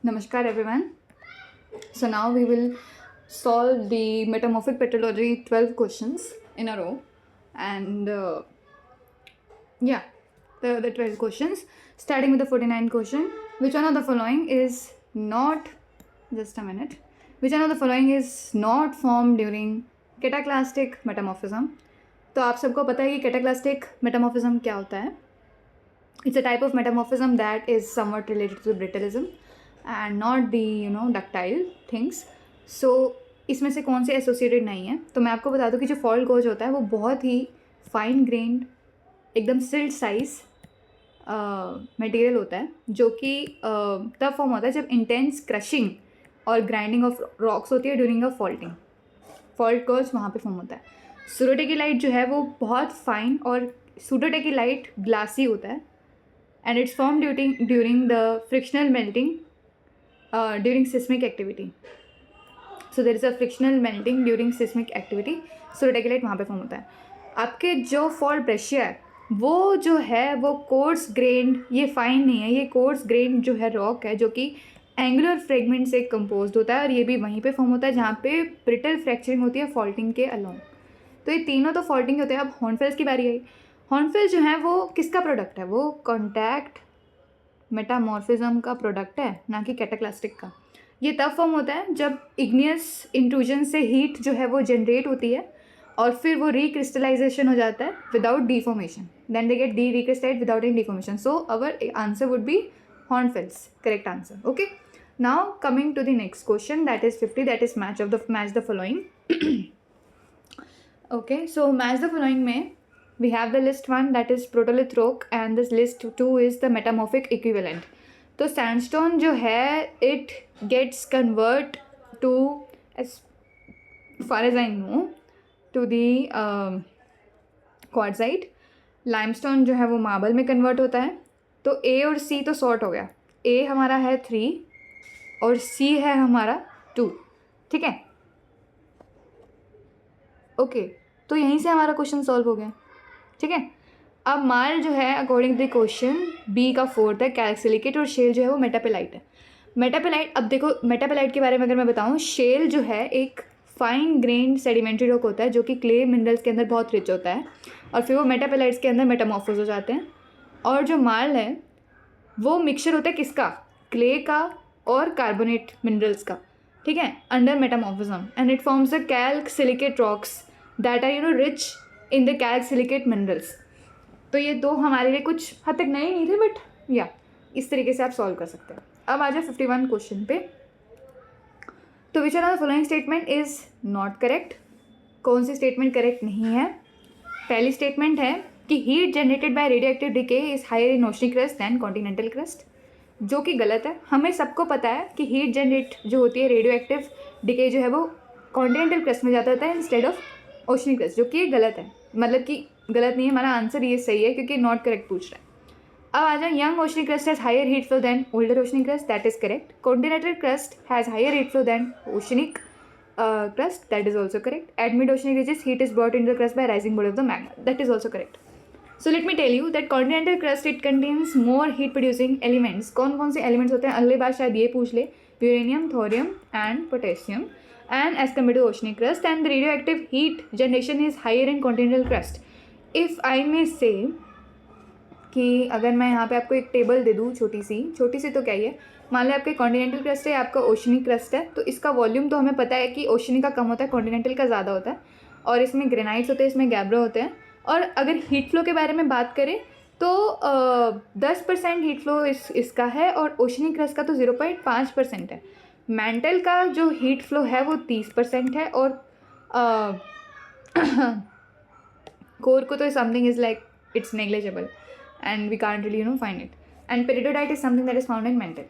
Namaskar everyone. So now we will solve the metamorphic petrology 12 questions in a row. And yeah, the 12 questions starting with the 49 question. Which one of the following is not, just a minute, which one of the following is not formed during cataclysmic metamorphism? तो आप सबको पता है कि कैटाक्लास्टिक metamorphism क्या होता है. It's a type of metamorphism that is somewhat related to brittleism and not the ductile things. So इसमें से कौन से एसोसिएटेड नहीं है. तो मैं आपको बता दूं कि जो फॉल्ट गोज होता है वो बहुत ही फाइन ग्रेन्ड एकदम सिल्ट साइज मटेरियल होता है, जो कि तब फॉर्म होता है जब इंटेंस क्रशिंग और ग्राइंडिंग ऑफ रॉक्स होती है during a faulting. Fault goes वहाँ पे फॉर्म होता है. सूडोटेकिलाइट जो है वो बहुत फाइन और सूडोटेकिलाइट ग्लासी होता है and it's formed during the frictional melting during seismic activity. So there is a frictional melting during seismic activity. सूडोटेकिलाइट वहाँ पे फॉर्म होता है. आपके जो फॉल्ट ब्रेशिया है वो जो है वो कोर्स ग्रेन्ड, ये फाइन नहीं है, ये कोर्स ग्रेन्ड जो है रॉक है जो कि एंगुलर फ्रेगमेंट से कंपोज होता है और ये भी वहीं पे फॉर्म होता है जहाँ पे ब्रिटल फ्रैक्चरिंग होती है फॉल्टिंग के अलोंग. तो ये तीनों तो फॉल्टिंग होते हैं. अब हॉर्नफेल्स की बारी आई. हॉर्नफेल्स जो है वो किसका प्रोडक्ट है? वो कॉन्टैक्ट मेटामॉर्फिज्म का प्रोडक्ट है, ना कि कैटाक्लास्टिक का. ये तब फॉर्म होता है जब इग्नियस इंट्रूजन से हीट जो है वो जनरेट होती है और फिर वो रिक्रिस्टलाइजेशन हो जाता है without deformation. Then they get the recrystallize without any deformation. So our answer would be hornfels. Correct answer. Okay, now coming to the next question, that is 50, that is match the following. Okay, so match the following में we have the list 1 that is protolith rock and this list 2 is the metamorphic equivalent. तो sandstone जो है it gets convert to, as far as I know, to the quartzite. limestone जो है वो marble में convert होता है. तो A और C तो sort हो गया. A हमारा है 3 और C है हमारा 2. ठीक है. ओके, तो यहीं से हमारा क्वेश्चन सॉल्व हो गया. ठीक है. अब मार्ल जो है according to the question B का 4th है कैल्सिलिकेट और शेल जो है वो मेटापेलाइट है. मेटापेलाइट, अब देखो मेटापेलाइट के बारे में अगर मैं बताऊँ, शेल जो है एक फाइन ग्रेन सेडिमेंट्री रॉक होता है जो कि क्ले मिनरल्स के अंदर बहुत रिच होता है और फिर वो मेटापेलाइट्स के अंदर मेटामॉर्फोज हो जाते हैं. और जो मार्ल है वो मिक्सचर होता है किसका? क्ले का और कार्बोनेट मिनरल्स का. ठीक है, under metamorphism and it forms the calcsilicate rocks that are rich in the calcsilicate minerals. तो ये दो हमारे लिए कुछ हद तक नए नहीं थे, बट या इस तरीके से आप सॉल्व कर सकते हैं. अब आ जाए 51 क्वेश्चन पे. तो which are the following statement is not correct. कौन सी स्टेटमेंट करेक्ट नहीं है? पहली स्टेटमेंट है कि heat generated by radioactive decay is higher in oceanic crust than continental crust, जो कि गलत है. हमें सबको पता है कि हीट जनरेट जो होती है रेडियो एक्टिव डिके जो है वो कॉन्टिनेंटल क्रस्ट में जाता है इंस्टेड ऑफ ओशनिक क्रस्ट, जो कि ये गलत है. मतलब कि गलत नहीं है, हमारा आंसर ये सही है क्योंकि नॉट करेक्ट पूछ रहा है. अब आ जाए young oceanic crust has higher heat flow than older oceanic crust, that is correct. Continental crust has higher heat flow than oceanic crust, that is also correct. At mid oceanic ridges heat is brought in the crust by rising body of the magma, that is also correct. So let me tell you that continental crust it contains more heat producing elements. कौन कौन से elements होते हैं अगली बार शायद ये पूछ ले. Uranium, thorium and potassium. And as compared to oceanic crust, and the radioactive heat generation is higher in continental crust. If I may say कि अगर मैं यहाँ पे आपको एक टेबल दे दूँ छोटी सी तो क्या ही है, मान लो आपके कॉन्टिनेंटल क्रस्ट है, आपका ओशनिक क्रस्ट है, तो इसका वॉल्यूम तो हमें पता है कि ओशनिक का कम होता है, कॉन्टिनेंटल का ज़्यादा होता है. और इसमें ग्रेनाइट्स होते हैं, इसमें गैब्रो होते हैं. और अगर हीट फ्लो के बारे में बात करें तो 10% हीट फ्लो इसका है और ओशनिक क्रस्ट का तो 0.5% है. मैंटल का जो हीट फ्लो है वो 30% है और कोर को तो something is like it's negligible and we can't really find it. And peridotite is something that is found in mantle.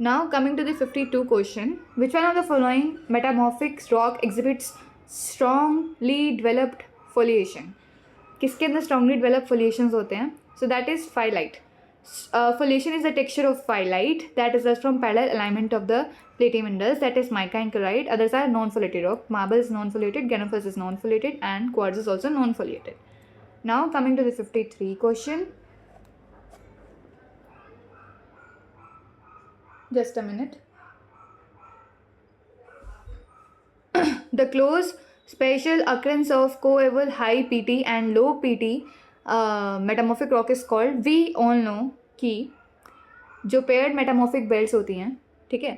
Now coming to the 52 question, which one of the following metamorphic rock exhibits strongly developed foliation. किसके अंदर strongly developed foliations होते हैं? So that is phyllite. Foliation is the texture of phyllite that results from parallel alignment of the platy minerals, that is mica and chloride. Others are non-foliated rock. Marble is non-foliated, granophyllus is non-foliated, and quartz is also non-foliated. Now coming to the 53 question. Just a minute. The close spatial occurrence of coeval high PT and low PT metamorphic rock is called, we all know कि जो paired metamorphic belts होती हैं, ठीक है,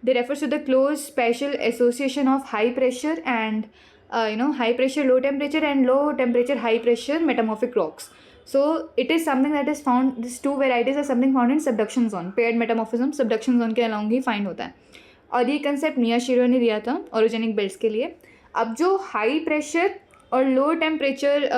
they refers to the close spatial association of high pressure and high pressure low temperature and low temperature high pressure metamorphic rocks. So it is something that is found, these two varieties are something found in subduction zone. Paired metamorphism subduction zone के along ही find होता है. और ये concept मियाशिरो ने दिया था ऑरिजेनिक belts के लिए. अब जो हाई प्रेशर और लो टेम्परेचर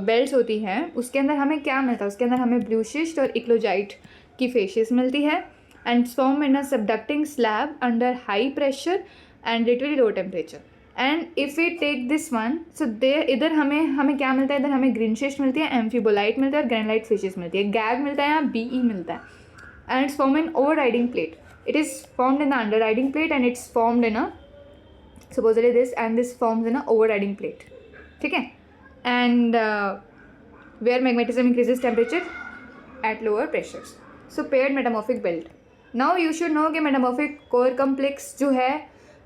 बेल्ट्स होती हैं उसके अंदर हमें क्या मिलता है, उसके अंदर हमें ब्लू शिस्ट और इक्लोजाइट की फेशिस मिलती है and form in a subducting slab under high pressure and literally low temperature. And if we take this one, so there इधर हमें क्या मिलता है, इधर हमें ग्रीन शिस्ट मिलती है, एम्फीबोलाइट मिलता है और ग्रेनाइट फिशेस मिलती है, गैग मिलता है, यहाँ बीई मिलता है. And it's form in over riding plate. It is formed in the under riding plate and it's formed in a supposedly this, and this forms in a overriding plate. ठीक है, and where magnetism increases temperature at lower pressures. So paired metamorphic belt. Now you should know कि metamorphic core complex जो है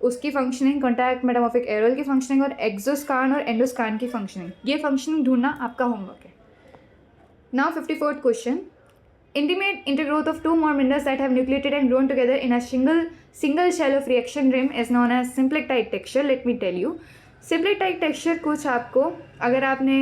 उसकी functioning, contact metamorphic Errol की functioning और एक्सोस्कार्न और एंडोस्कार्न की फंक्शनिंग, ये फंक्शनिंग ढूंढना आपका होमवर्क है. Now 54th question. Intimate intergrowth of two more minerals that have nucleated and grown together in a single shell of reaction rim is known as symplectite texture. Let me tell you, symplectite texture कुछ आपको, अगर आपने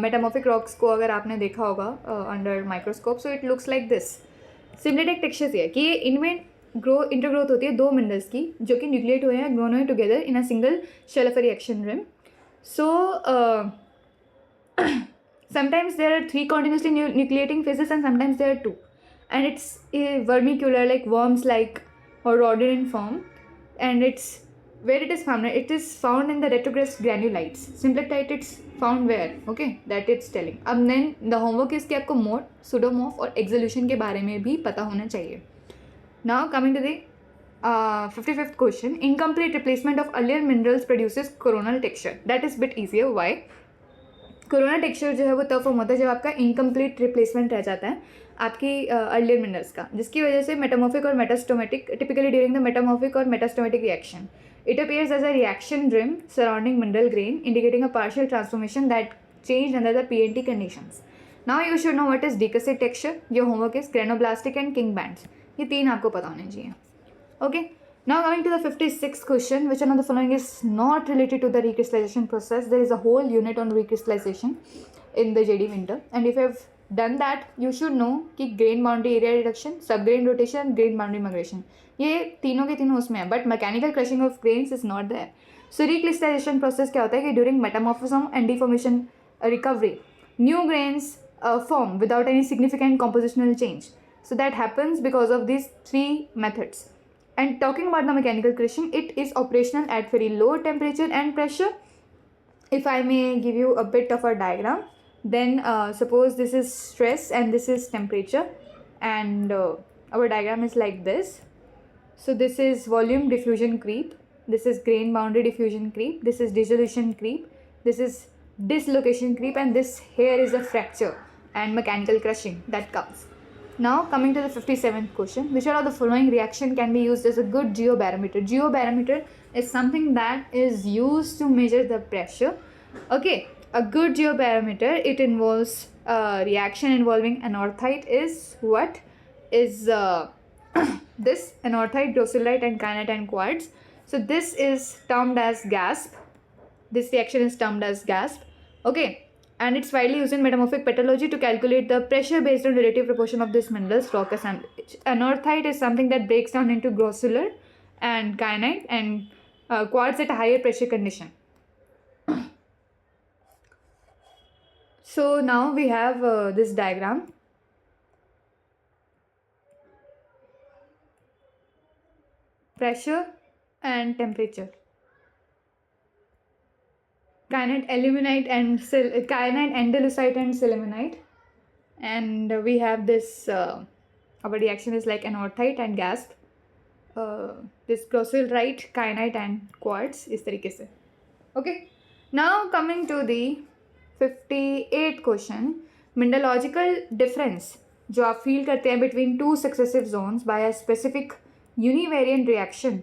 metamorphic rocks को अगर आपने देखा होगा under microscope, so it looks like this. Symplectite texture ये है कि ये इनमें इंटरग्रोथ होती है दो मिनरल्स की जो कि न्यूक्लिएट हुए हैं, ग्रोन हुए together in a single shell of a reaction rim. So sometimes there are three continuously nucleating phases and sometimes there are two, and it's vermicular, like worms like or rodent in form, and it's where it is found, it is found in the retrogress granulites. Symplectite it's found where, okay, that it's telling. अब then the homework is कि आपको mode, सुडोमॉर्फ और एक्सोल्यूशन के बारे में भी पता होना चाहिए. Now coming to the 55th question. Incomplete replacement of earlier minerals produces coronal texture. That is bit easier. Why? Corona texture जो है वो तब फॉर्म होता है जब आपका इनकम्प्लीट रिप्लेसमेंट रह जाता है आपकी अर्लियर मिनरल्स का, जिसकी वजह से मेटामॉर्फिक और metasomatic, typically during the metamorphic और metasomatic reaction, it appears as a reaction rim surrounding mineral grain indicating a partial transformation that change under the PNT conditions. Now you should know what is decussate texture. Your homework is granoblastic and kink bands. ये तीन आपको पता होने चाहिए. Okay, now coming to the 56th question, which one of the following is not related to the recrystallization process? There is a whole unit on recrystallization in the JD Winter, and if you have done that, you should know कि grain boundary area reduction, subgrain rotation, grain boundary migration, ये तीनों के तीनों उसमें है, but mechanical crushing of grains is not there. So recrystallization process क्या होता है कि during metamorphism and deformation recovery, new grains form without any significant compositional change. So that happens because of these three methods. And talking about the mechanical crushing, it is operational at very low temperature and pressure. If I may give you a bit of a diagram, then suppose this is stress and this is temperature, and our diagram is like this. So this is volume diffusion creep, this is grain boundary diffusion creep, this is dissolution creep, this is dislocation creep, and this here is a fracture and mechanical crushing that comes. Now coming to the 57th question. Which one of the following reaction can be used as a good geobarometer? Geobarometer is something that is used to measure the pressure. Okay, a good geobarometer, it involves reaction involving anorthite is what? Is this anorthite, docylite and kyanite and quartz. So this is termed as GASP. This reaction is termed as GASP. Okay. And it's widely used in metamorphic petrology to calculate the pressure based on relative proportion of this mineral's rock assemblage. Anorthite is something that breaks down into grossular and kyanite, and quartz at a higher pressure condition. So now we have this diagram. Pressure and temperature. Kyanite, aluminite and kyanite, andalusite and sillimanite, and we have this our reaction is like anorthite and GASP, this grossularite, kyanite and quartz इस तरीके से. Okay, now coming to the 58th question. Mineralogical difference जो आप feel करते हैं between two successive zones by a specific univariant reaction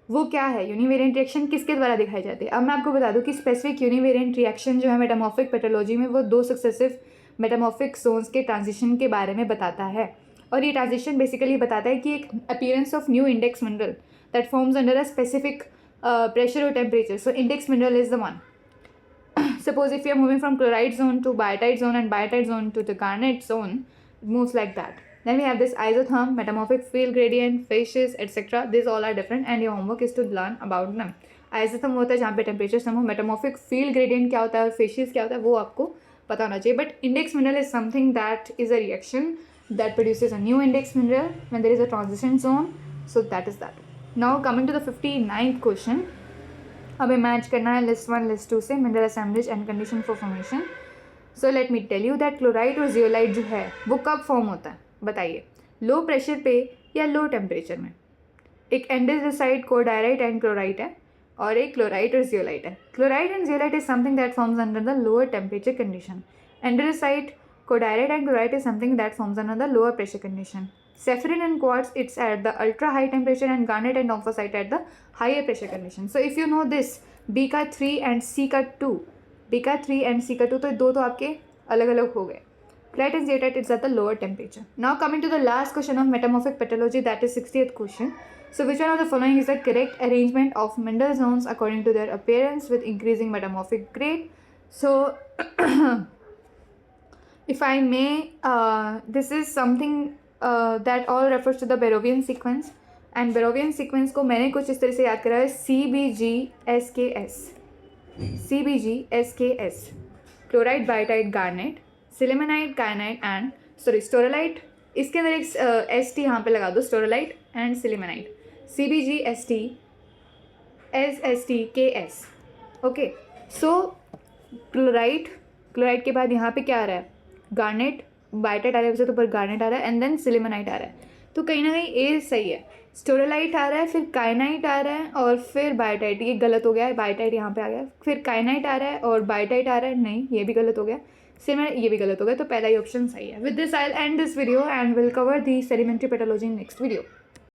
वो क्या है, यूनिवेरिएंट रिएक्शन किसके द्वारा दिखाई जाती है। अब मैं आपको बता दूं कि स्पेसिफिक यूनिवेरिएंट रिएक्शन जो है मेटामॉर्फिक पेट्रोलॉजी में वो 2 सक्सेसिव मेटामॉर्फिक जोन्स के ट्रांजिशन के बारे में बताता है। और ये ट्रांजिशन बेसिकली बताता है कि एक appearance of new index mineral that forms under a specific pressure or temperature. So index mineral is the one. Suppose if you are moving from chloride zone to biotite zone and biotite zone to the garnet zone, it moves like that. Then we have this isotherm, metamorphic field gradient, phases, etc. These all are different and your homework is to learn about them. Isotherm होता है जहाँ पे temperature सम हो, metamorphic field gradient क्या होता है और phases क्या होता है वो आपको पता होना चाहिए. But index mineral is something that is a reaction that produces a new index mineral when there is a transition zone. So that is that. Now coming to the 59th question. अब match करना है list 1 list 2 से mineral assemblages and condition for formation. So let me tell you that chloride और zeolite जो है वो कब form होता है बताइए, लो प्रेशर पे या लो टेम्परेचर में. एक एंडेजिसाइड कोडायराइट एंड क्लोराइट है और एक क्लोराइड और जियोलाइट है. Chloride and zeolite is something that forms under the lower temperature condition. एंडेजिसाइड cordierite and chlorite is something that forms under the lower pressure condition. Sapphire and quartz, it's at the ultra high temperature and garnet and ophiolite at the higher pressure condition. So if you know this, B का 3 and C का 2, B का 3 and C का 2, तो दो तो आपके अलग अलग हो गए. Chlorite and zeolite is at the lower temperature. Now coming to the last question of metamorphic petrology, that is 60th question. So which one of the following is the correct arrangement of mineral zones according to their appearance with increasing metamorphic grade? So if I may, this is something that all refers to the Barrovian sequence. And Barrovian sequence को मैंने कुछ इस तरह से याद करा है, CBGSKS, CBGSKS, chloride, biotite, garnet, sillimanite, kyanite and staurolite. इसके अंदर एक ST यहाँ पे लगा दो, staurolite and sillimanite, CBGST SSTKS. Okay, so chloride के बाद यहाँ पे क्या आ रहा है, गार्नेट, बायोटाइट आ रहा है वैसे तो, पर गार्नेट आ रहा है एंड देन सिलिमेनाइट आ रहा है. तो कहीं ना कहीं ए सही है. स्टोरलाइट आ रहा है, फिर कायनाइट आ रहा है और फिर बायोटाइट. ये गलत हो गया है, बायोटाइट यहाँ पे आ गया, फिर कायनाइट आ रहा है और बायोटाइट आ रहा है, नहीं ये भी गलत हो गया, सिलिमेनाइट ये भी गलत हो गया. तो पहला ही ऑप्शन सही है. With this I will and this video and will cover the sedimentary pathology in next video.